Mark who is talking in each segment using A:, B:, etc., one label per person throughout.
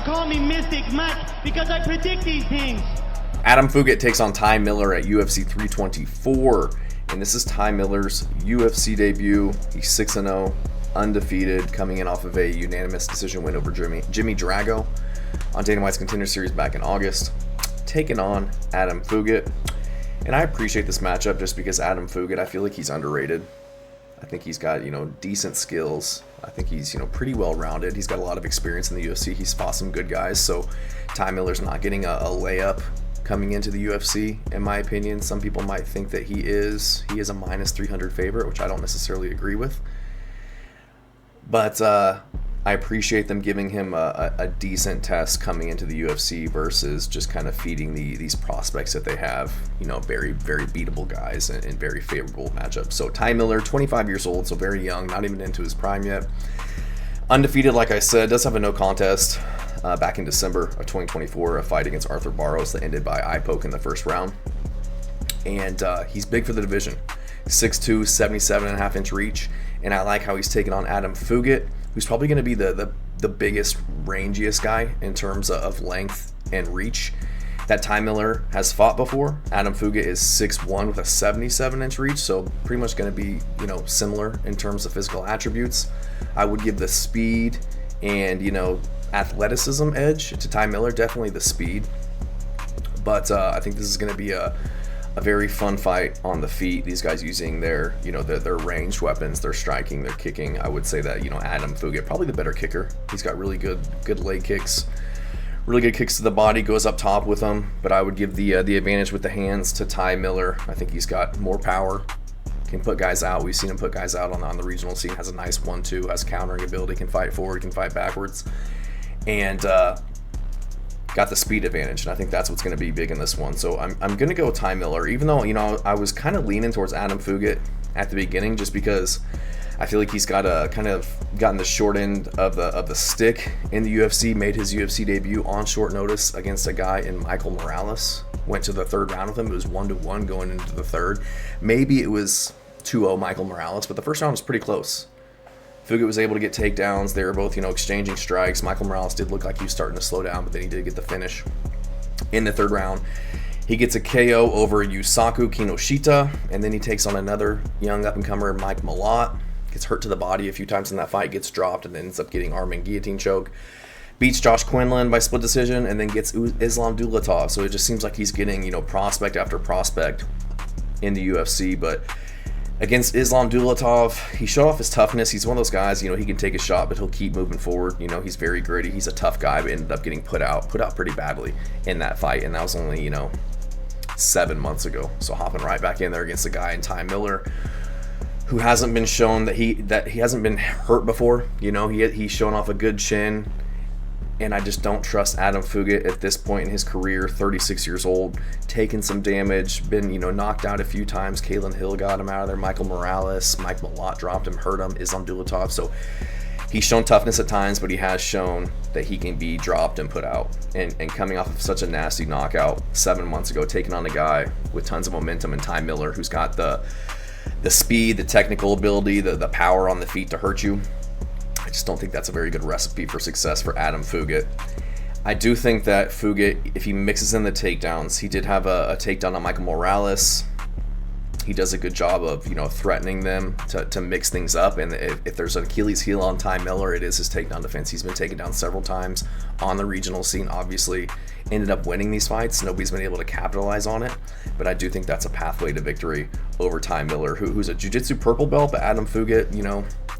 A: call me Mystic Mike because I predict these things.
B: Adam Fugit takes on Ty Miller at UFC 324, and this is Ty Miller's UFC debut. He's 6-0, undefeated, coming in off of a unanimous decision win over Jimmy Drago on Dana White's Contender Series back in August, taking on Adam Fugit. And I appreciate this matchup just because Adam Fugit, I feel like he's underrated. I think he's got, decent skills. I think he's, pretty well-rounded. He's got a lot of experience in the UFC. He's fought some good guys, so Ty Miller's not getting a layup coming into the UFC, in my opinion. Some people might think that he is a minus 300 favorite, which I don't necessarily agree with. But I appreciate them giving him a decent test coming into the UFC versus just kind of feeding these prospects that they have, very, very beatable guys and very favorable matchups. So Ty Miller, 25 years old, so very young, not even into his prime yet. Undefeated, like I said, does have a no contest back in December of 2024, a fight against Arthur Barros that ended by eye poke in the first round. And he's big for the division. 6'2", 77.5-inch reach. And I like how he's taken on Adam Fugit, who's probably going to be the biggest, rangiest guy in terms of length and reach that Ty Miller has fought before. Adam Fugit is 6'1" with a 77-inch reach, so pretty much going to be, similar in terms of physical attributes. I would give the speed and, athleticism edge to Ty Miller, definitely the speed. But I think this is going to be a very fun fight on the feet. These guys using their ranged weapons, their striking, their kicking. I would say that, Adam Fugit, probably the better kicker. He's got really good leg kicks, really good kicks to the body, goes up top with them. But I would give the advantage with the hands to Ty Miller. I think he's got more power, can put guys out. We've seen him put guys out on the regional scene, has a nice 1-2, has countering ability, can fight forward, can fight backwards. And got the speed advantage, and I think that's what's going to be big in this one. So I'm going to go Ty Miller, even though, I was kind of leaning towards Adam Fugit at the beginning just because I feel like he's got kind of gotten the short end of the stick in the UFC, made his UFC debut on short notice against a guy in Michael Morales. Went to the third round with him. It was 1-1 going into the third. Maybe it was 2-0 Michael Morales, but the first round was pretty close. Fugit was able to get takedowns. They were both, exchanging strikes. Michael Morales did look like he was starting to slow down, but then he did get the finish in the third round. He gets a KO over Yusaku Kinoshita, and then he takes on another young up-and-comer, Mike Malott. Gets hurt to the body a few times in that fight, gets dropped, and then ends up getting arm and guillotine choke. Beats Josh Quinlan by split decision, and then gets Islam Dulatov. So it just seems like he's getting, prospect after prospect in the UFC, but against Islam Dulatov, he showed off his toughness. He's one of those guys, he can take a shot, but he'll keep moving forward. He's very gritty. He's a tough guy, but ended up getting put out pretty badly in that fight. And that was only, 7 months ago. So hopping right back in there against a guy in Ty Miller who hasn't been shown that he hasn't been hurt before. He's shown off a good chin. And I just don't trust Adam Fugit at this point in his career, 36 years old, taking some damage, been, knocked out a few times. Kalen Hill got him out of there. Michael Morales, Mike Malott dropped him, hurt him, Islam Dulatov. So he's shown toughness at times, but he has shown that he can be dropped and put out. And coming off of such a nasty knockout 7 months ago, taking on a guy with tons of momentum in Ty Miller, who's got the speed, the technical ability, the power on the feet to hurt you. I just don't think that's a very good recipe for success for Adam Fugit. I do think that Fugit, if he mixes in the takedowns, he did have a takedown on Michael Morales. He does a good job of, threatening them to mix things up. And if there's an Achilles heel on Ty Miller, it is his takedown defense. He's been taken down several times on the regional scene. Obviously, ended up winning these fights. Nobody's been able to capitalize on it. But I do think that's a pathway to victory over Ty Miller, who's a jiu-jitsu purple belt. But Adam Fugit,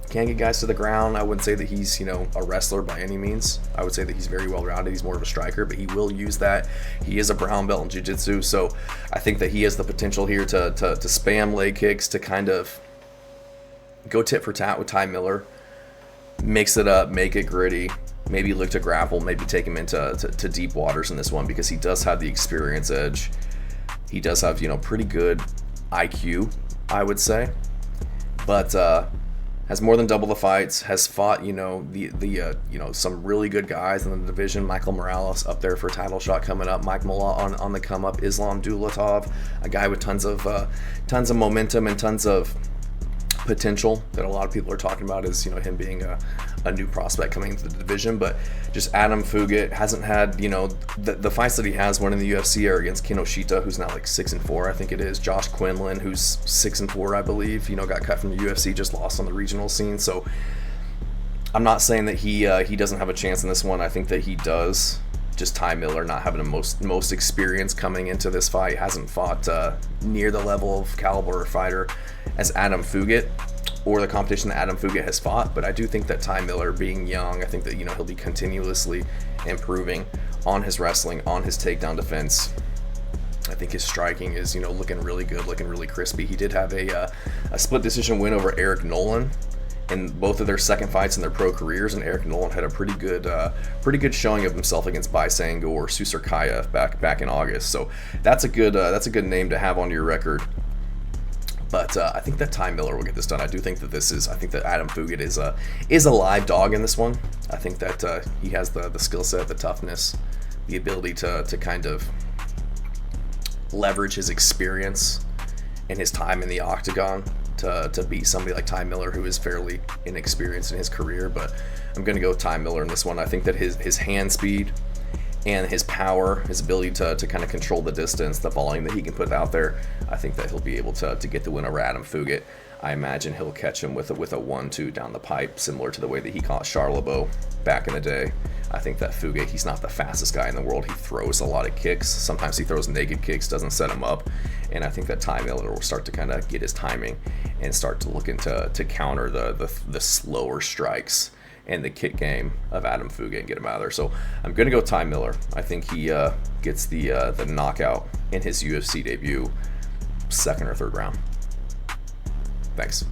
B: can get guys to the ground. I wouldn't say that he's, a wrestler by any means. I would say that he's very well-rounded. He's more of a striker, but he will use that. He is a brown belt in jiu-jitsu, so I think that he has the potential here to spam leg kicks, to kind of go tit for tat with Ty Miller, mix it up, make it gritty, maybe look to grapple, maybe take him into deep waters in this one, because he does have the experience edge. He does have, pretty good IQ, I would say, but has more than double the fights, has fought, some really good guys in the division. Michael Morales up there for a title shot coming up. Mike Malott on the come up. Islam Dulatov, a guy with tons of momentum and tons of potential that a lot of people are talking about is, him being a new prospect coming into the division. But just Adam Fugit hasn't had, the fights that he has won in the UFC are against Kinoshita, who's now like 6-4, I think it is. Josh Quinlan, who's 6-4, I believe, got cut from the UFC, just lost on the regional scene. So I'm not saying that he doesn't have a chance in this one. I think that he does. Just Ty Miller not having the most experience coming into this fight, hasn't fought near the level of caliber or fighter as Adam Fugit, or the competition that Adam Fugit has fought. But I do think that Ty Miller, being young, I think that he'll be continuously improving on his wrestling, on his takedown defense. I think his striking is looking really good, looking really crispy. He did have a split decision win over Eric Nolan in both of their second fights in their pro careers, and Eric Nolan had a pretty good showing of himself against Baisang or Susarkaya back in August. So that's a good name to have on your record. But I think that Ty Miller will get this done. I think that Adam Fugit is a live dog in this one. I think that he has the skill set, the toughness, the ability to kind of leverage his experience and his time in the Octagon to beat somebody like Ty Miller, who is fairly inexperienced in his career. But I'm going to go with Ty Miller in this one. I think that his hand speed and his power, his ability to kind of control the distance, the volume that he can put out there, I think that he'll be able to get the win over Adam Fugit. I imagine he'll catch him with a 1-2 down the pipe, similar to the way that he caught Charlebo back in the day. I think that Fugit, he's not the fastest guy in the world. He throws a lot of kicks. Sometimes he throws naked kicks, doesn't set him up. And I think that Ty Miller will start to kind of get his timing and start to look into counter the slower strikes and the kick game of Adam Fugit and get him out of there. So I'm going to go Ty Miller. I think he gets the knockout in his UFC debut, second or third round. Thanks.